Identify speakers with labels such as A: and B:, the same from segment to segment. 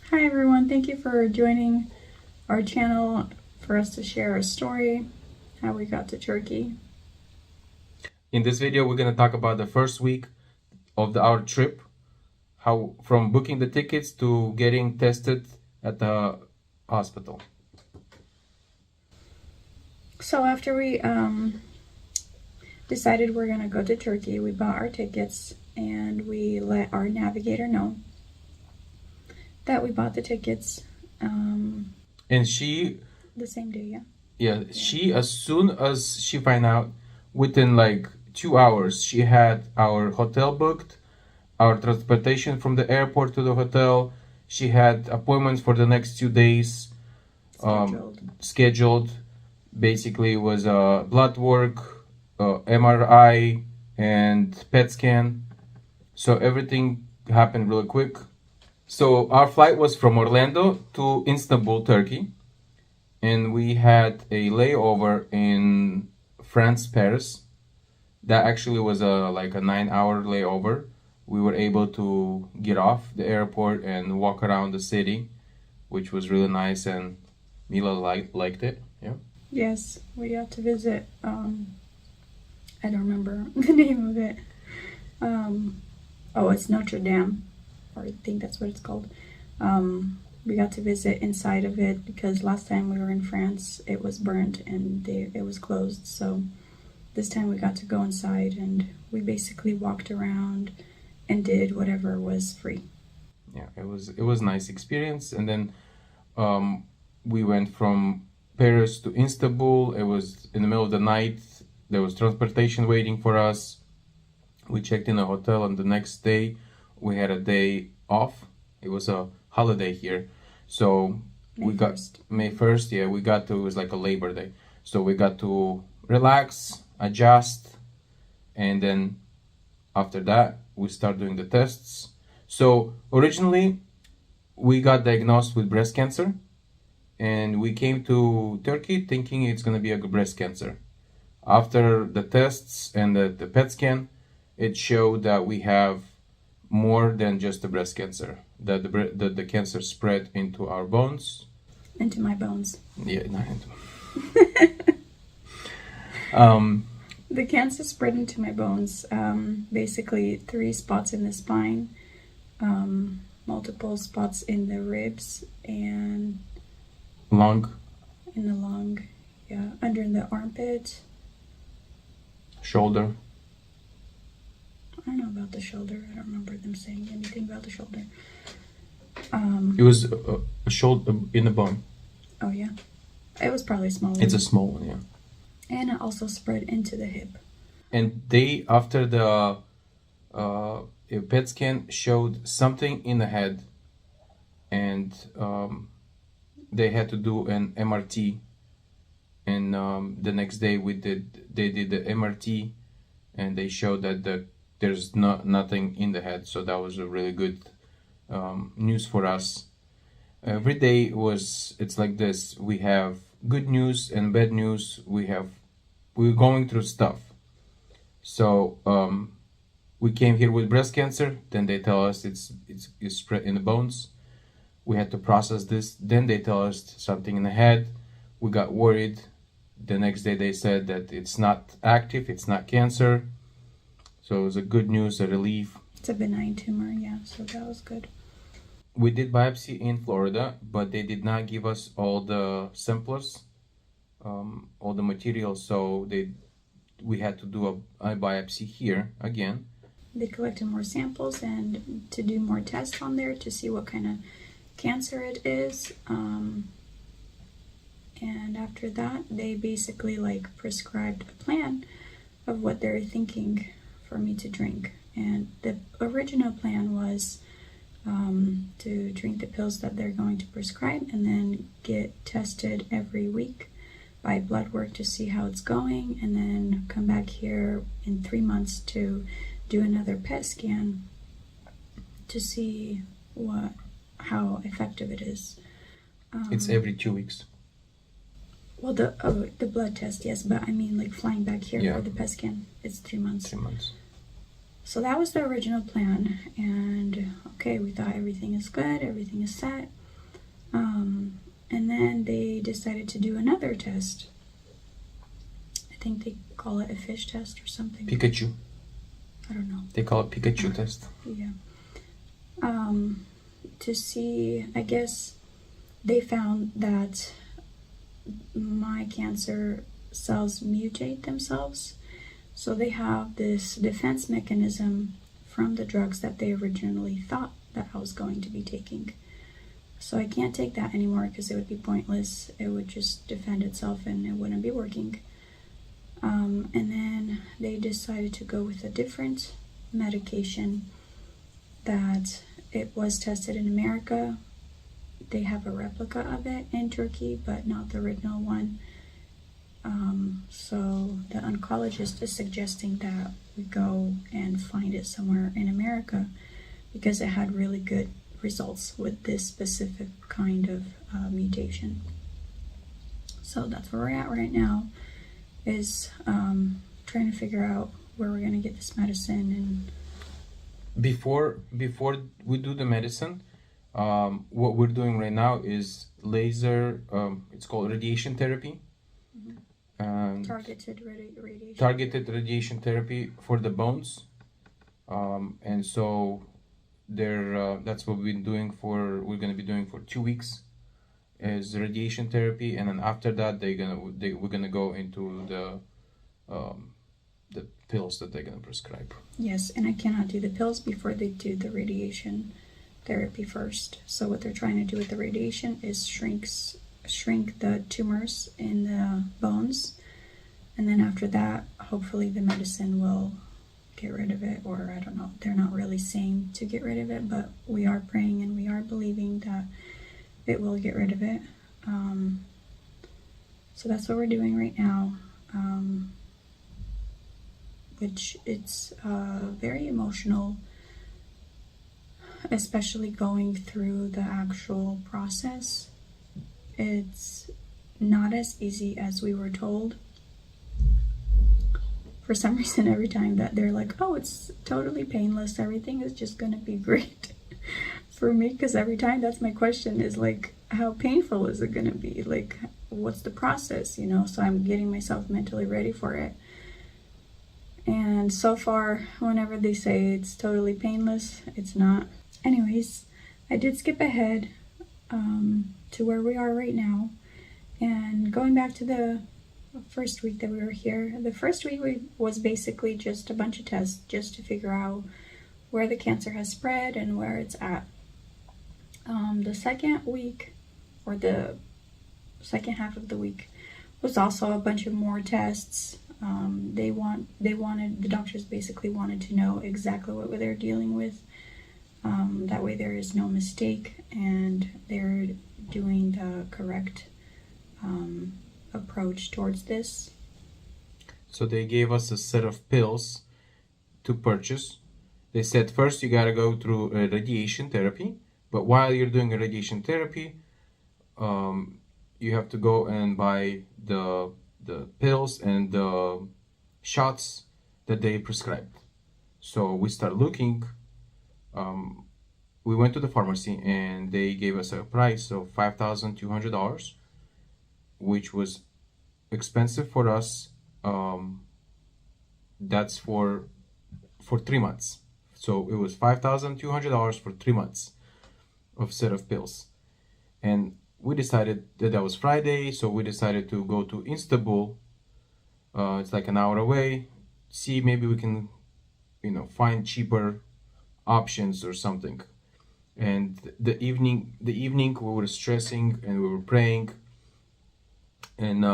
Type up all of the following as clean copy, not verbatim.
A: Hi everyone, thank you for joining our channel for us to share a story, how we got to Turkey.
B: In this video, we're going to talk about the first week of our trip, how from booking the tickets to getting tested at the hospital.
A: So after we decided we're gonna go to Turkey, we bought our tickets and we let our navigator know that we bought the tickets
B: And she,
A: the same day,
B: she, as soon as she find out, within like 2 hours, she had our hotel booked, our transportation from the airport to the hotel. She had appointments for the next 2 days scheduled. Basically, it was blood work, MRI, and PET scan. So everything happened really quick. So our flight was from Orlando to Istanbul, Turkey, and we had a layover in France, Paris. That actually was like a 9-hour layover. We were able to get off the airport and walk around the city, which was really nice, and Mila liked it. Yeah.
A: Yes, we got to visit, I don't remember the name of it. Oh, it's Notre Dame, or I think that's what it's called. We got to visit inside of it because last time we were in France, it was burnt and it was closed. So this time we got to go inside and we basically walked around and did whatever was free.
B: Yeah, it was a nice experience. And then we went from Paris to Istanbul. It was in the middle of the night. There was transportation waiting for us. We checked in a hotel, and the next day we had a day off. It was a holiday here, so
A: May 1st.
B: May 1st. Yeah, we got to, it was like a Labor Day, so we got to relax, adjust, and then after that we start doing the tests. So originally we got diagnosed with breast cancer, and we came to Turkey thinking it's gonna be a breast cancer. After the tests and the PET scan, it showed that we have more than just the breast cancer. That the cancer spread into our bones.
A: Into my bones.
B: Yeah, not into.
A: The cancer spread into my bones. Basically, 3 spots in the spine, multiple spots in the ribs, and
B: Lung.
A: in the lung. Yeah, under the armpit.
B: Shoulder.
A: I don't know about the shoulder. I don't remember them saying anything about the shoulder.
B: It was a shoulder in the bone.
A: Oh yeah, it was probably smaller.
B: It's a small one, yeah.
A: And it also spread into the hip.
B: And they, after the PET scan, showed something in the head, and they had to do an MRT. And the next day they did the MRT, and they showed that there's nothing in the head. So that was a really good news for us. Every day it's like this. We have good news and bad news. We're going through stuff. So we came here with breast cancer. Then they tell us it's spread in the bones. We had to process this. Then they tell us something in the head. We got worried. The next day they said that it's not active, it's not cancer. So it was a good news, a relief.
A: It's a benign tumor, yeah, so that was good.
B: We did biopsy in Florida, but they did not give us all the samples, all the material, so we had to do a biopsy here again.
A: They collected more samples and to do more tests on there to see what kind of cancer it is. And after that, they basically prescribed a plan of what they're thinking for me to drink. And the original plan was to drink the pills that they're going to prescribe and then get tested every week by blood work to see how it's going, and then come back here in 3 months to do another PET scan to see how effective it is.
B: It's every 2 weeks.
A: Well, the blood test, yes, but I mean flying back here
B: Yeah.
A: for the PET scan, it's 3 months.
B: 3 months.
A: So that was the original plan, and okay, we thought everything is good, everything is set. And then they decided to do another test. I think they call it a fish test or something.
B: Pikachu.
A: I don't know.
B: They call it Pikachu test.
A: Yeah. To see, I guess they found that my cancer cells mutate themselves. So they have this defense mechanism from the drugs that they originally thought that I was going to be taking. So I can't take that anymore because it would be pointless. It would just defend itself and it wouldn't be working. And then they decided to go with a different medication that it was tested in America. They have a replica of it in Turkey, but not the original one. So the oncologist is suggesting that we go and find it somewhere in America because it had really good results with this specific kind of mutation. So that's where we're at right now, is trying to figure out where we're gonna get this medicine. And
B: Before we do the medicine, what we're doing right now is laser. It's called radiation therapy. And
A: targeted radiation.
B: targeted radiation therapy for the bones. And so that's what we're going to be doing for 2 weeks, is radiation therapy, and then after that we're gonna go into the pills that they're gonna prescribe.
A: Yes, and I cannot do the pills before they do the radiation therapy first. So what they're trying to do with the radiation is shrink the tumors in the bones, and then after that, hopefully the medicine will get rid of it, or I don't know. They're not really saying to get rid of it, but we are praying and we are believing that it will get rid of it. So that's what we're doing right now, which it's very emotional, especially going through the actual process. It's not as easy as we were told. For some reason, every time that they're like, oh, it's totally painless, everything is just gonna be great for me, because every time that's my question, is like, how painful is it gonna be? Like, what's the process, you know? So I'm getting myself mentally ready for it. And so far, whenever they say it's totally painless, it's not. Anyways, I did skip ahead to where we are right now, and going back to the first week that we were here. The first week was basically just a bunch of tests just to figure out where the cancer has spread and where it's at. The second week, or the second half of the week, was also a bunch of more tests. The doctors basically wanted to know exactly what they're dealing with. That way there is no mistake and they're doing the correct approach towards this.
B: So they gave us a set of pills to purchase. They said first you gotta go through a radiation therapy, but while you're doing a radiation therapy, you have to go and buy the pills and the shots that they prescribed. So we start looking. We went to the pharmacy and they gave us a price of $5,200, which was expensive for us. That's for 3 months. So it was $5,200 for 3 months of set of pills. And we decided that was Friday, so we decided to go to Istanbul. It's like an hour away. See, maybe we can, find cheaper options or something. And the evening we were stressing and we were praying, and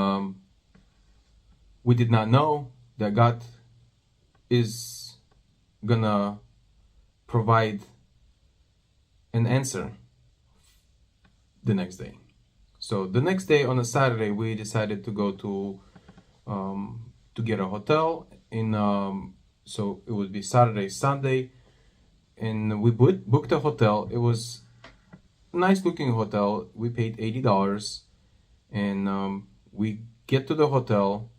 B: we did not know that God is gonna provide an answer the next day. So the next day, on a Saturday, we decided to go to get a hotel in. So it would be Saturday, Sunday, and we booked a hotel. It was a nice looking hotel. We paid $80, and we get to the hotel,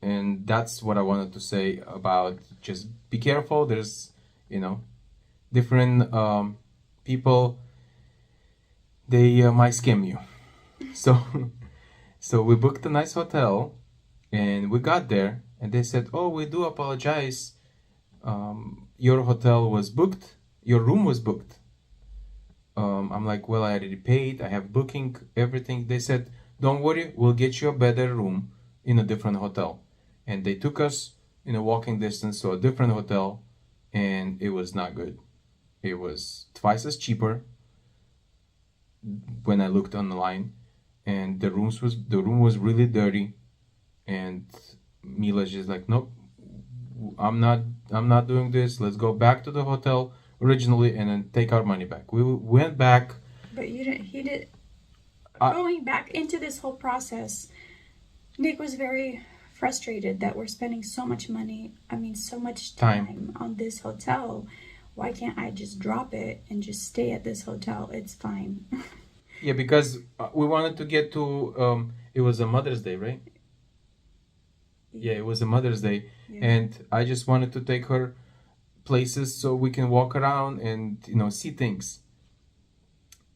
B: And that's what I wanted to say about just be careful. There's, you know, different people, they might scam you. So, so we booked a nice hotel, and we got there, and they said, "Oh, we do apologize. Your hotel was booked. Your room was booked." I'm like, "Well, I already paid. I have booking, everything." They said, "Don't worry, we'll get you a better room in a different hotel." And they took us in a walking distance to a different hotel, and it was not good. It was twice as cheaper when I looked online, and the room was really dirty. And Mila's just like, "Nope, I'm not doing this. Let's go back to the hotel originally and then take our money back." We went back.
A: But you didn't. He did.
B: I-
A: Going back into this whole process, Nick was very frustrated that we're spending so much money. I mean, so much time on this hotel. Why can't I just drop it and just stay at this hotel? It's fine.
B: Yeah, because we wanted to get to. It was a Mother's Day, right? Yeah, it was a Mother's Day,
A: Yeah.
B: and I just wanted to take her places so we can walk around and see things.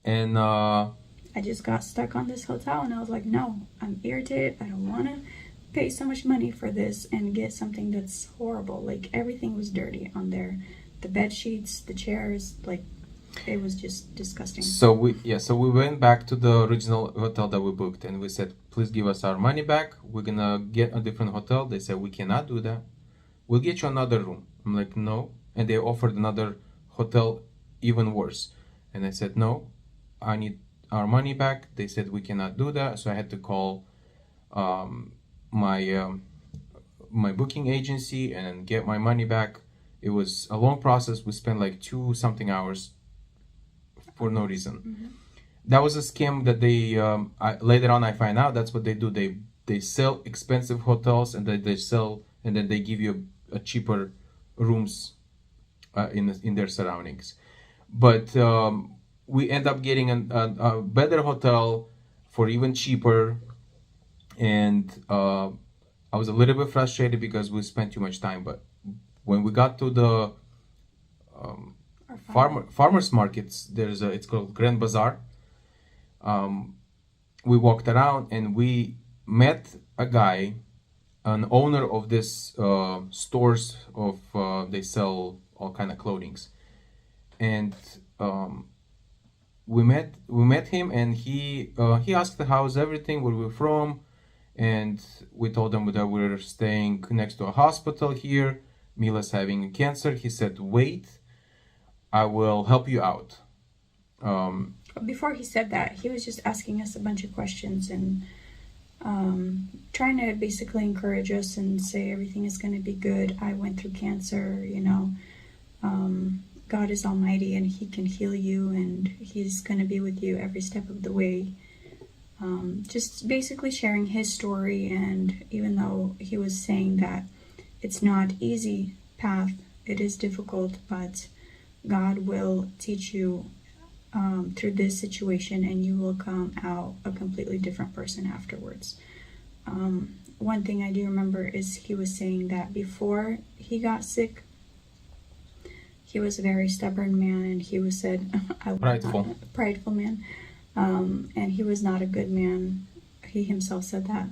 B: And
A: I just got stuck on this hotel and I was like, no, I'm irritated. I don't want to pay so much money for this and get something that's horrible. Like, everything was dirty on there. The bed sheets, the chairs, like, it was just disgusting.
B: so we went back to the original hotel that we booked, and we said, "Please give us our money back. We're gonna get a different hotel." They said, "We cannot do that. We'll get you another room." I'm like, "No," and they offered another hotel even worse, and I said, "No, I need our money back." They said, "We cannot do that," so I had to call my booking agency and get my money back. It was a long process. We spent like 2 something hours for no reason. That was a scam that they later on I find out that's what they do. They sell expensive hotels, and then they give you a cheaper rooms in their surroundings. But we end up getting a better hotel for even cheaper, and I was a little bit frustrated because we spent too much time. But when we got to the
A: Our
B: farmers markets, it's called Grand Bazaar. We walked around and we met a guy, an owner of this stores of they sell all kind of clothings, and we met him, and he asked how's everything, where we're from, and we told him that we're staying next to a hospital here. Mila's having cancer. He said, "Wait, I will help you out."
A: Before he said that, he was just asking us a bunch of questions and trying to basically encourage us and say everything is going to be good. I went through cancer, God is almighty and he can heal you, and he's going to be with you every step of the way. Just basically sharing his story, and even though he was saying that it's not easy path, it is difficult, but God will teach you through this situation, and you will come out a completely different person afterwards. One thing I do remember is he was saying that before he got sick, he was a very stubborn man, and he was said, prideful man, and he was not a good man. He himself said that.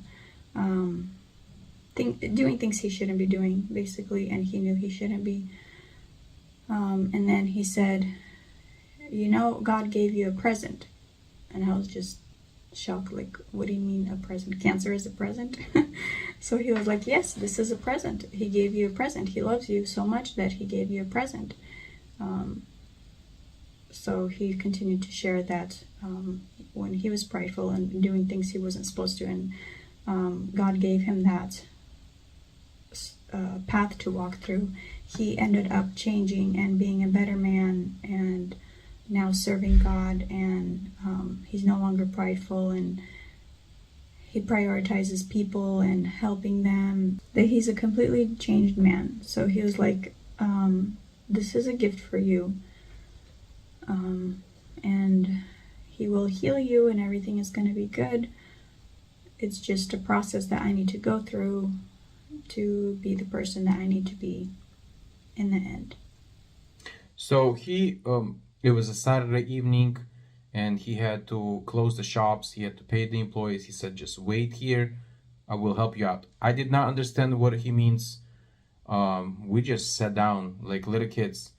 A: Doing things he shouldn't be doing, basically, and he knew he shouldn't be. And then he said, God gave you a present. And I was just shocked, like, what do you mean a present? Cancer is a present? So he was like, yes, this is a present. He gave you a present. He loves you so much that he gave you a present. So he continued to share that when he was prideful and doing things he wasn't supposed to, and God gave him that path to walk through, he ended up changing and being a better man, and now serving God, and he's no longer prideful, and he prioritizes people and helping them. That he's a completely changed man. So he was like, this is a gift for you, and he will heal you, and everything is going to be good. It's just a process that I need to go through, to be the person that I need to be in the end.
B: So it was a Saturday evening, and he had to close the shops. He had to pay the employees. He said, "Just wait here. I will help you out." I did not understand what he means. We just sat down like little kids,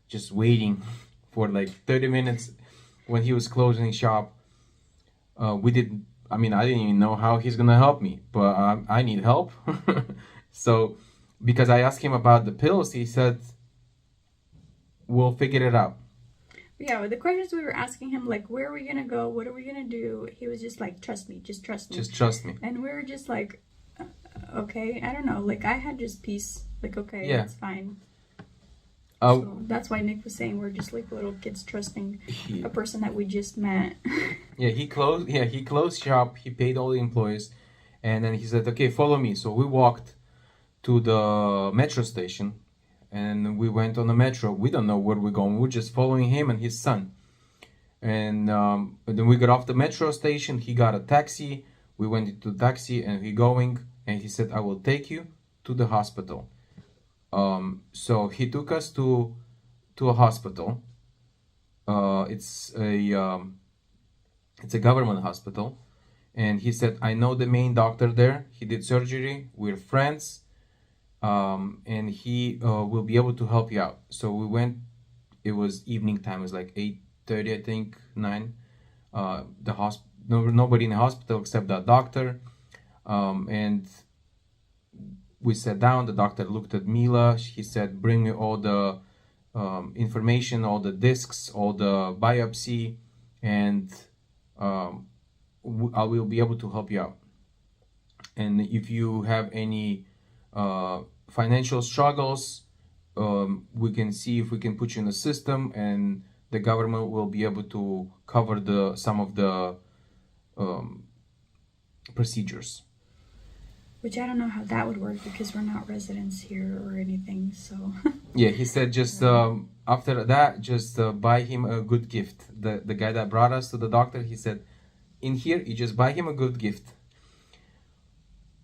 B: just waiting for like 30 minutes when he was closing shop. We didn't. I mean, I didn't even know how he's gonna help me, but I need help. So, because I asked him about the pills, he said, "We'll figure it out."
A: Yeah, with the questions we were asking him, like, where are we gonna go? What are we gonna do? He was just like, trust me, just trust me.
B: Just trust me.
A: And we were just like, okay, I don't know. Like, I had just peace. Like, okay,
B: Yeah.
A: it's fine.
B: Uh,
A: So that's why Nick was saying we're just like little kids trusting
B: he,
A: a person that we just met.
B: he closed. Yeah, he closed shop. He paid all the employees, and then he said, "Okay, follow me." So we walked to the metro station, and we went on the metro. We don't know where we're going. We're just following him and his son. And then we got off the metro station. He got a taxi. We went into the taxi, and he going, and he said, "I will take you to the hospital." So he took us to a hospital. It's a government hospital, and he said, "I know the main doctor there. He did surgery. We're friends, and he will be able to help you out." So we went. It was evening time. It was like 8:30, I think, 9. Nobody in the hospital except that doctor, and we sat down. The doctor looked at Mila. He said, "Bring me all the information, all the discs, all the biopsy, and I will be able to help you out. And if you have any financial struggles, we can see if we can put you in the system, and the government will be able to cover some of the procedures."
A: Which I don't know how that would work because we're not residents here or anything. So
B: Yeah, he said just after that, just buy him a good gift. The guy that brought us to the doctor, he said, "In here, you just buy him a good gift."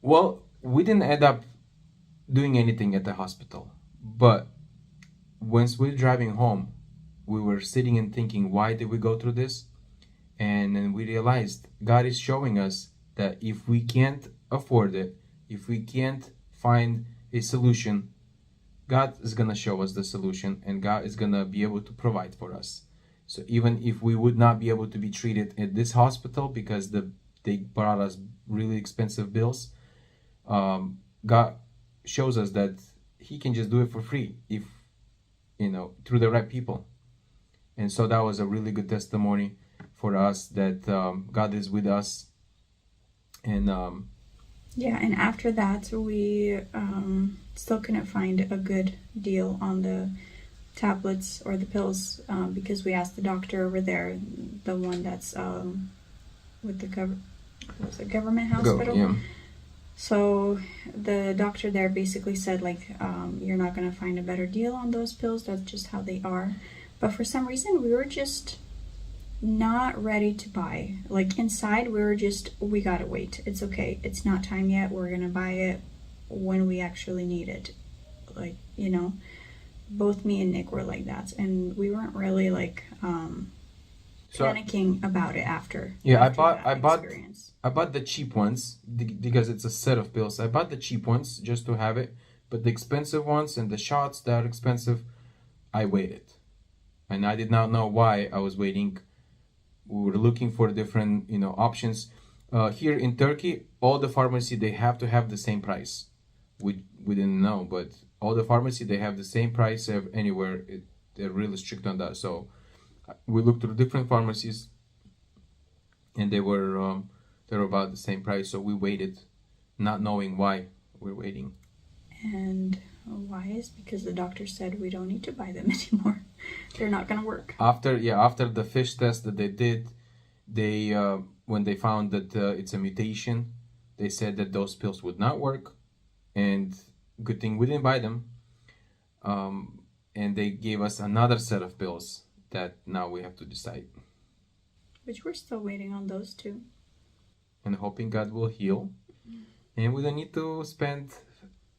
B: Well, we didn't end up doing anything at the hospital, but once we're driving home, we were sitting and thinking, why did we go through this? And then we realized God is showing us that if we can't afford it, if we can't find a solution, God is going to show us the solution, and God is going to be able to provide for us. So even if we would not be able to be treated at this hospital because they brought us really expensive bills, God shows us that He can just do it for free if, through the right people. And so that was a really good testimony for us that God is with us. And
A: yeah, and after that, we still couldn't find a good deal on the tablets or the pills because we asked the doctor over there, the one that's with the government hospital.
B: yeah.
A: So the doctor there basically said, like, you're not going to find a better deal on those pills. That's just how they are. But for some reason, we were just not ready to buy. Like, inside, we gotta wait. It's okay. It's not time yet. We're gonna buy it when we actually need it. Like, both me and Nick were like that. And we weren't really, like, panicking about it after.
B: Yeah,
A: after
B: I bought
A: experience.
B: I bought the cheap ones because it's a set of pills. I bought the cheap ones just to have it, but the expensive ones and the shots that are expensive, I waited. And I did not know why I was waiting. We were looking for different, options. Here in Turkey, all the pharmacy, they have to have the same price. We didn't know, but all the pharmacy, they have the same price anywhere. They're really strict on that. So we looked through different pharmacies, and they were about the same price. So we waited, not knowing why we're waiting.
A: And why is because the doctor said we don't need to buy them anymore. They're not gonna work.
B: After the fish test that they did, they when they found that it's a mutation, they said that those pills would not work, and good thing we didn't buy them. And they gave us another set of pills that now we have to decide.
A: Which we're still waiting on those two.
B: And hoping God will heal, and we don't need to spend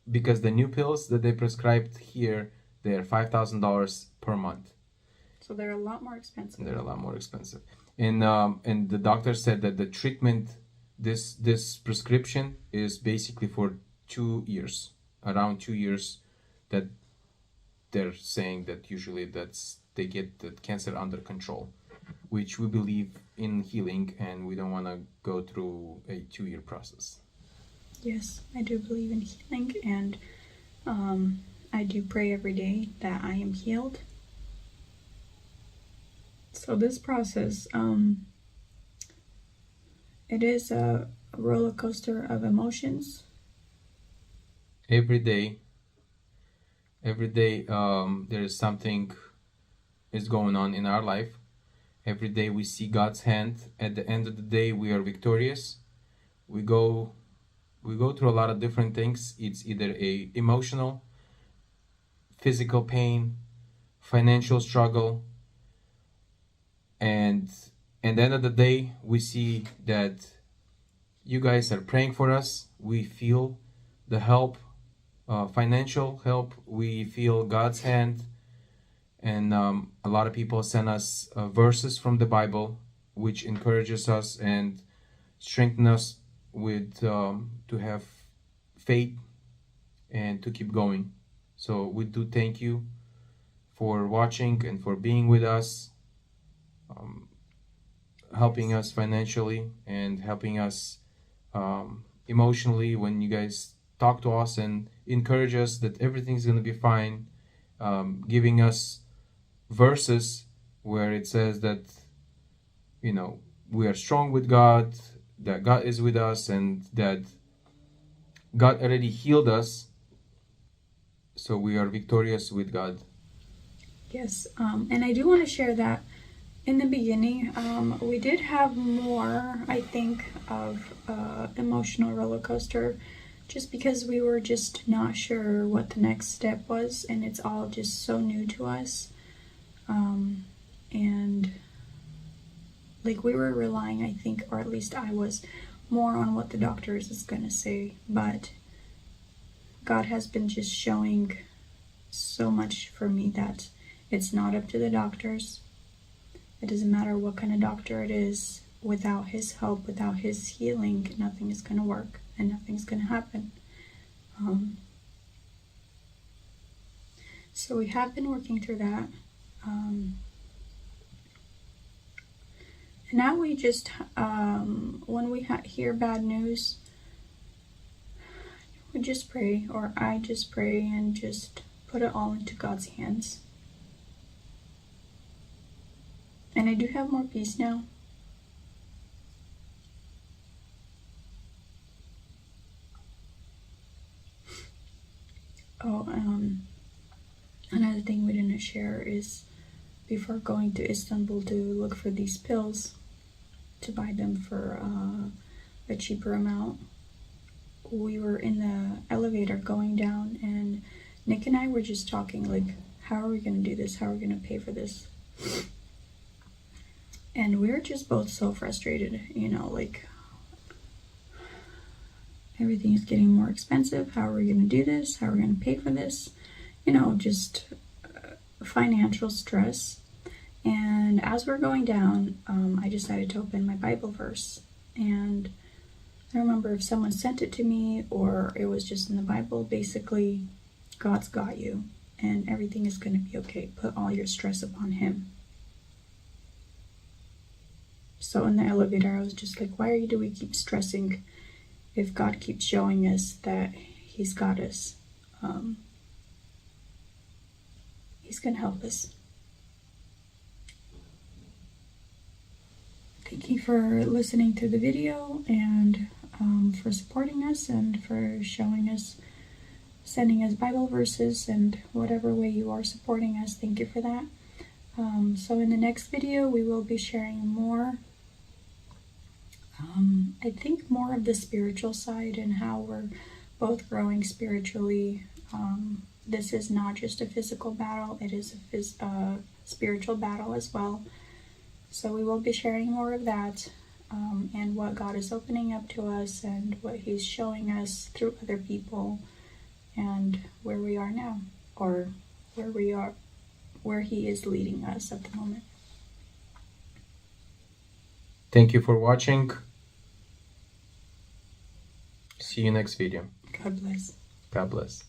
B: because the new pills that they prescribed here, they're $5,000 per month.
A: So they're a lot more expensive.
B: They're a lot more expensive. And the doctor said that the treatment, this prescription is basically for 2 years, around 2 years, that they're saying that usually they get the cancer under control, which we believe in healing, and we don't want to go through a 2-year process.
A: Yes, I do believe in healing, and I do pray every day that I am healed. So this process, it is a roller coaster of emotions.
B: Every day, there is something is going on in our life. Every day we see God's hand. At the end of the day, we are victorious. We go through a lot of different things. It's either a emotional, physical pain, financial struggle, and at the end of the day, we see that you guys are praying for us. We feel the help, financial help. We feel God's hand. And a lot of people send us verses from the Bible, which encourages us and strengthen us with to have faith and to keep going. So we do thank you for watching and for being with us, helping us financially and helping us emotionally when you guys talk to us and encourage us that everything's going to be fine, giving us verses where it says that, we are strong with God, that God is with us, and that God already healed us, so we are victorious with God.
A: Yes, and I do want to share that in the beginning, we did have more, I think, of emotional roller coaster, just because we were just not sure what the next step was, and it's all just so new to us. And like we were relying, I think, or at least I was, more on what the doctors is going to say, but God has been just showing so much for me that it's not up to the doctors. It doesn't matter what kind of doctor it is. Without his help, without his healing, nothing is going to work and nothing's going to happen. So we have been working through that. And now we just, when we hear bad news, we just pray, or I just pray and just put it all into God's hands. And I do have more peace now. Oh, another thing we didn't share is before going to Istanbul to look for these pills, to buy them for a cheaper amount, we were in the elevator going down, and Nick and I were just talking like, how are we going to do this? How are we going to pay for this? And we were just both so frustrated, like, everything is getting more expensive. How are we going to do this? How are we going to pay for this? Just financial stress. And as we're going down, I decided to open my Bible verse. And I remember if someone sent it to me or it was just in the Bible, basically, God's got you and everything is going to be okay. Put all your stress upon him. So in the elevator, I was just like, why do we keep stressing if God keeps showing us that he's got us? He's going to help us. Thank you for listening to the video and for supporting us and for showing us, sending us Bible verses and whatever way you are supporting us. Thank you for that. So in the next video, we will be sharing more, I think more of the spiritual side and how we're both growing spiritually. This is not just a physical battle, it is a spiritual battle as well. So we will be sharing more of that and what God is opening up to us and what he's showing us through other people and where we are now, or where he is leading us at the moment.
B: Thank you for watching. See you next video.
A: God bless.
B: God bless.